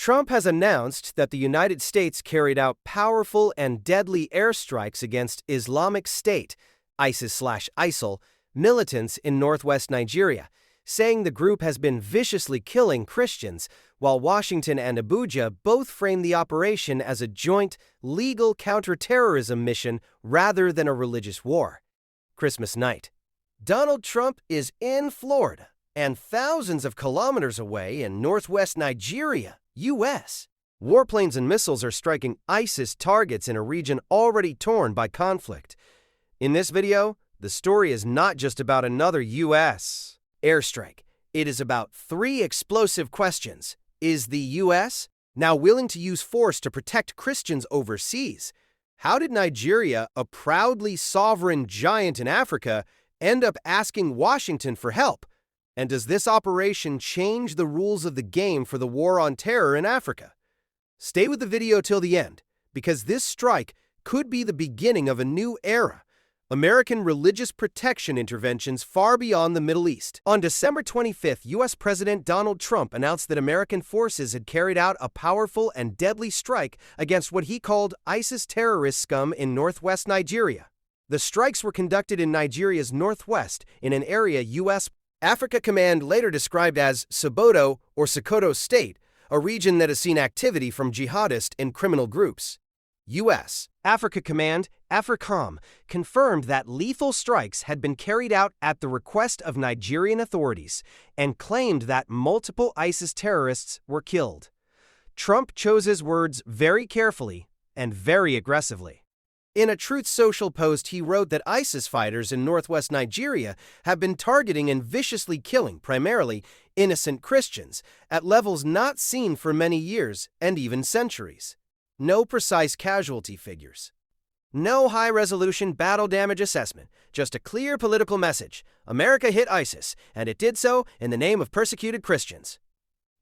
Trump has announced that the United States carried out powerful and deadly airstrikes against Islamic State, ISIS/ISIL, militants in northwest Nigeria, saying the group has been viciously killing Christians, while Washington and Abuja both frame the operation as a joint, legal counterterrorism mission rather than a religious war. Christmas night. Donald Trump is in Florida and thousands of kilometers away in northwest Nigeria, U.S. Warplanes and missiles are striking ISIS targets in a region already torn by conflict. In this video, the story is not just about another U.S. airstrike. It is about three explosive questions. Is the U.S. now willing to use force to protect Christians overseas? How did Nigeria, a proudly sovereign giant in Africa, end up asking Washington for help? And does this operation change the rules of the game for the war on terror in Africa? Stay with the video till the end, because this strike could be the beginning of a new era. American religious protection interventions far beyond the Middle East. On December 25th, U.S. President Donald Trump announced that American forces had carried out a powerful and deadly strike against what he called ISIS terrorist scum in northwest Nigeria. The strikes were conducted in Nigeria's northwest, in an area U.S. Africa Command later described as Sokoto or Sokoto State, a region that has seen activity from jihadist and criminal groups. U.S. Africa Command, AFRICOM, confirmed that lethal strikes had been carried out at the request of Nigerian authorities and claimed that multiple ISIS terrorists were killed. Trump chose his words very carefully and very aggressively. In a Truth Social post, he wrote that ISIS fighters in northwest Nigeria have been targeting and viciously killing, primarily, innocent Christians at levels not seen for many years and even centuries. No precise casualty figures. No high-resolution battle damage assessment, just a clear political message. America hit ISIS, and it did so in the name of persecuted Christians.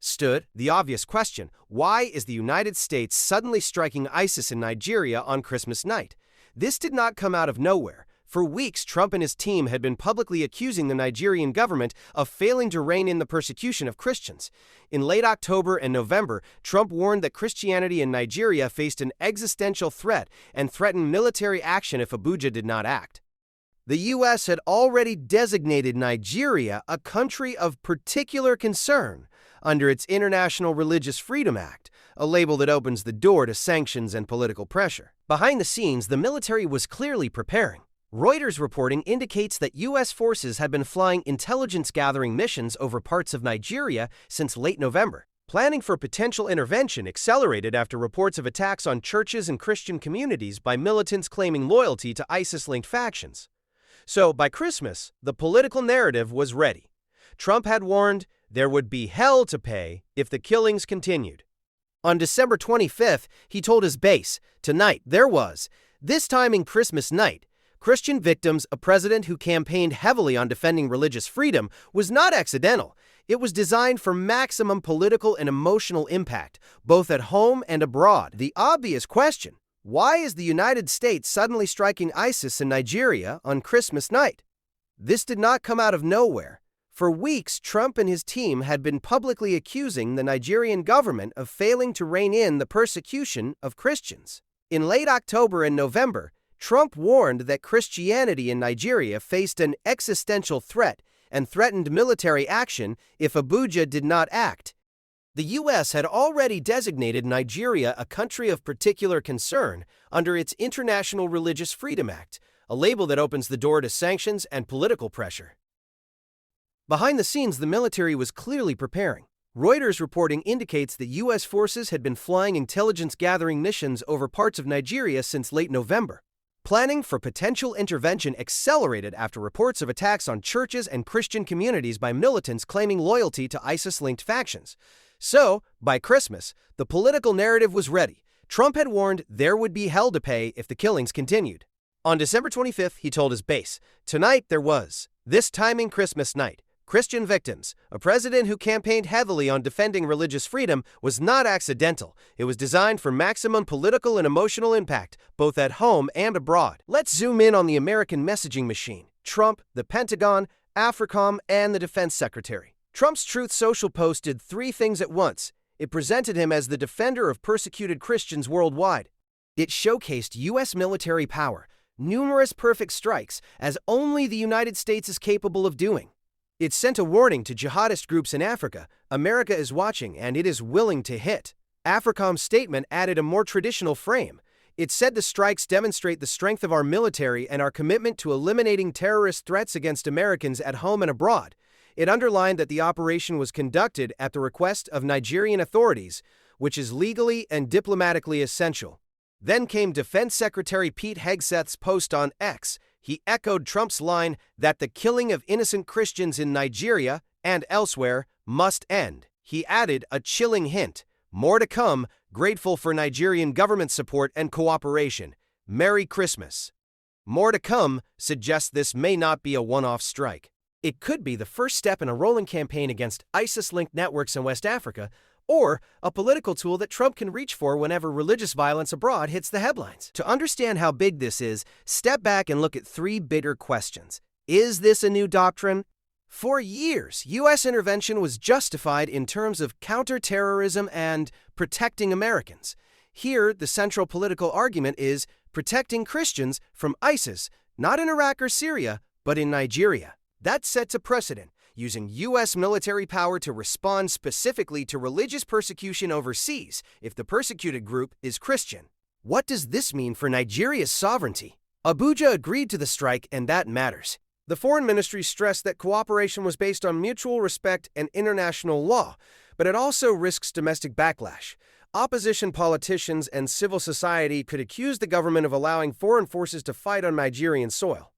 Stood the obvious question: why is the United States suddenly striking ISIS in Nigeria on Christmas night? This did not come out of nowhere. For weeks, Trump and his team had been publicly accusing the Nigerian government of failing to rein in the persecution of Christians. In late October and November, Trump warned that Christianity in Nigeria faced an existential threat and threatened military action if Abuja did not act. The U.S. had already designated Nigeria a country of particular concern under its International Religious Freedom Act, a label that opens the door to sanctions and political pressure. Behind the scenes, the military was clearly preparing. Reuters reporting indicates that U.S. forces had been flying intelligence-gathering missions over parts of Nigeria since late November. Planning for potential intervention accelerated after reports of attacks on churches and Christian communities by militants claiming loyalty to ISIS-linked factions. So, by Christmas, the political narrative was ready. Trump had warned there would be hell to pay if the killings continued. On December 25th, he told his base, "Tonight there was, this timing Christmas night, Christian victims, a president who campaigned heavily on defending religious freedom, was not accidental. It was designed for maximum political and emotional impact, both at home and abroad." The obvious question: why is the United States suddenly striking ISIS in Nigeria on Christmas night? This did not come out of nowhere. For weeks, Trump and his team had been publicly accusing the Nigerian government of failing to rein in the persecution of Christians. In late October and November, Trump warned that Christianity in Nigeria faced an existential threat and threatened military action if Abuja did not act. The U.S. had already designated Nigeria a country of particular concern under its International Religious Freedom Act, a label that opens the door to sanctions and political pressure. Behind the scenes, the military was clearly preparing. Reuters reporting indicates that U.S. forces had been flying intelligence-gathering missions over parts of Nigeria since late November. Planning for potential intervention accelerated after reports of attacks on churches and Christian communities by militants claiming loyalty to ISIS-linked factions. So, by Christmas, the political narrative was ready. Trump had warned there would be hell to pay if the killings continued. On December 25th, he told his base, "Tonight there was, this timing Christmas night, Christian victims, a president who campaigned heavily on defending religious freedom, was not accidental. It was designed for maximum political and emotional impact, both at home and abroad." Let's zoom in on the American messaging machine: Trump, the Pentagon, AFRICOM, and the Defense Secretary. Trump's Truth Social posted three things at once: It presented him as the defender of persecuted Christians worldwide. It showcased U.S. military power, numerous perfect strikes, as only the United States is capable of doing. It sent a warning to jihadist groups in Africa: America is watching and it is willing to hit. AFRICOM's statement added a more traditional frame. It said the strikes demonstrate the strength of our military and our commitment to eliminating terrorist threats against Americans at home and abroad. It underlined that the operation was conducted at the request of Nigerian authorities, which is legally and diplomatically essential. Then came Defense Secretary Pete Hegseth's post on X. He echoed Trump's line that the killing of innocent Christians in Nigeria and elsewhere must end. He added a chilling hint: more to come, grateful for Nigerian government support and cooperation. Merry Christmas. More to come suggests this may not be a one-off strike. It could be the first step in a rolling campaign against ISIS-linked networks in West Africa, or a political tool that Trump can reach for whenever religious violence abroad hits the headlines. To understand how big this is, step back and look at three bigger questions. Is this a new doctrine? For years, U.S. intervention was justified in terms of counterterrorism and protecting Americans. Here, the central political argument is protecting Christians from ISIS, not in Iraq or Syria, but in Nigeria. That sets a precedent, using U.S. military power to respond specifically to religious persecution overseas if the persecuted group is Christian. What does this mean for Nigeria's sovereignty? Abuja agreed to the strike, and that matters. The Foreign Ministry stressed that cooperation was based on mutual respect and international law, but it also risks domestic backlash. Opposition politicians and civil society could accuse the government of allowing foreign forces to fight on Nigerian soil.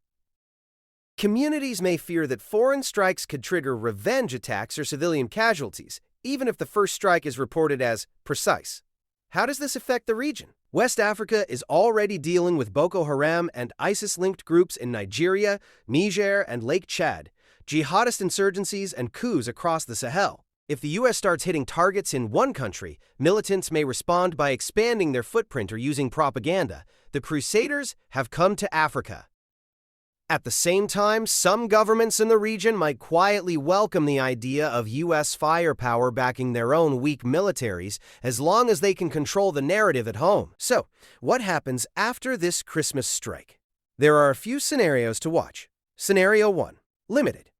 Communities may fear that foreign strikes could trigger revenge attacks or civilian casualties, even if the first strike is reported as precise. How does this affect the region? West Africa is already dealing with Boko Haram and ISIS-linked groups in Nigeria, Niger, and Lake Chad, jihadist insurgencies, and coups across the Sahel. If the U.S. starts hitting targets in one country, militants may respond by expanding their footprint or using propaganda. The Crusaders have come to Africa. At the same time, some governments in the region might quietly welcome the idea of U.S. firepower backing their own weak militaries as long as they can control the narrative at home. So, what happens after this Christmas strike? There are a few scenarios to watch. Scenario 1. Limited.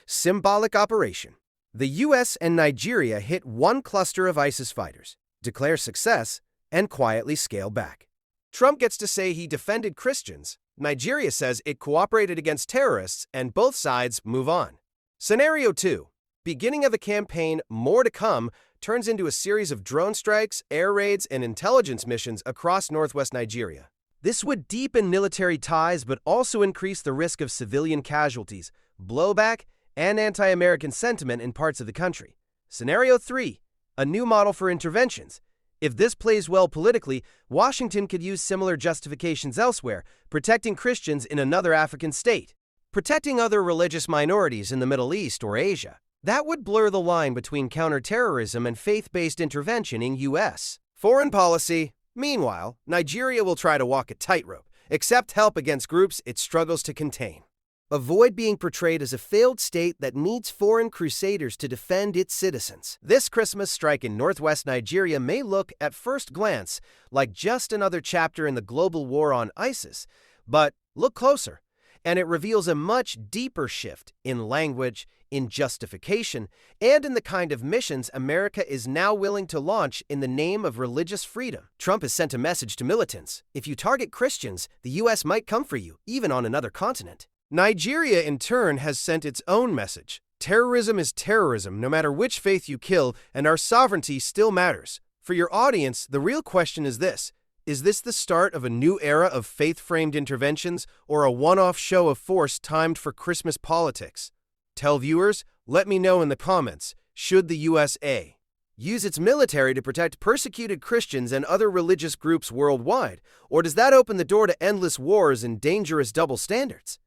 Symbolic operation. The U.S. and Nigeria hit one cluster of ISIS fighters, declare success, and quietly scale back. Trump gets to say he defended Christians. Nigeria says it cooperated against terrorists, and both sides move on. Scenario 2. Beginning of the campaign, more to come, turns into a series of drone strikes, air raids, and intelligence missions across northwest Nigeria. This would deepen military ties but also increase the risk of civilian casualties, blowback, and anti-American sentiment in parts of the country. Scenario 3. A new model for interventions. If this plays well politically, Washington could use similar justifications elsewhere, protecting Christians in another African state, protecting other religious minorities in the Middle East or Asia. That would blur the line between counterterrorism and faith-based intervention in U.S. foreign policy. Meanwhile, Nigeria will try to walk a tightrope, accept help against groups it struggles to contain. Avoid being portrayed as a failed state that needs foreign crusaders to defend its citizens. This Christmas strike in northwest Nigeria may look, at first glance, like just another chapter in the global war on ISIS, but look closer, and it reveals a much deeper shift in language, in justification, and in the kind of missions America is now willing to launch in the name of religious freedom. Trump has sent a message to militants: if you target Christians, the U.S. might come for you, even on another continent. Nigeria, in turn, has sent its own message. Terrorism is terrorism, no matter which faith you kill, and our sovereignty still matters. For your audience, the real question is this: is this the start of a new era of faith-framed interventions, or a one-off show of force timed for Christmas politics? Tell viewers, let me know in the comments. Should the USA use its military to protect persecuted Christians and other religious groups worldwide, or does that open the door to endless wars and dangerous double standards?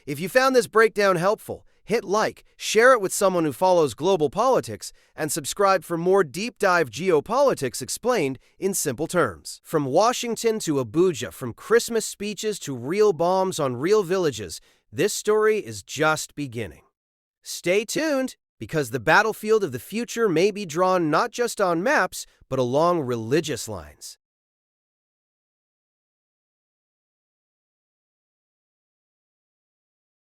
If you found this breakdown helpful, hit like, share it with someone who follows global politics, and subscribe for more deep-dive geopolitics explained in simple terms. From Washington to Abuja, from Christmas speeches to real bombs on real villages, this story is just beginning. Stay tuned! because the battlefield of the future may be drawn not just on maps, but along religious lines.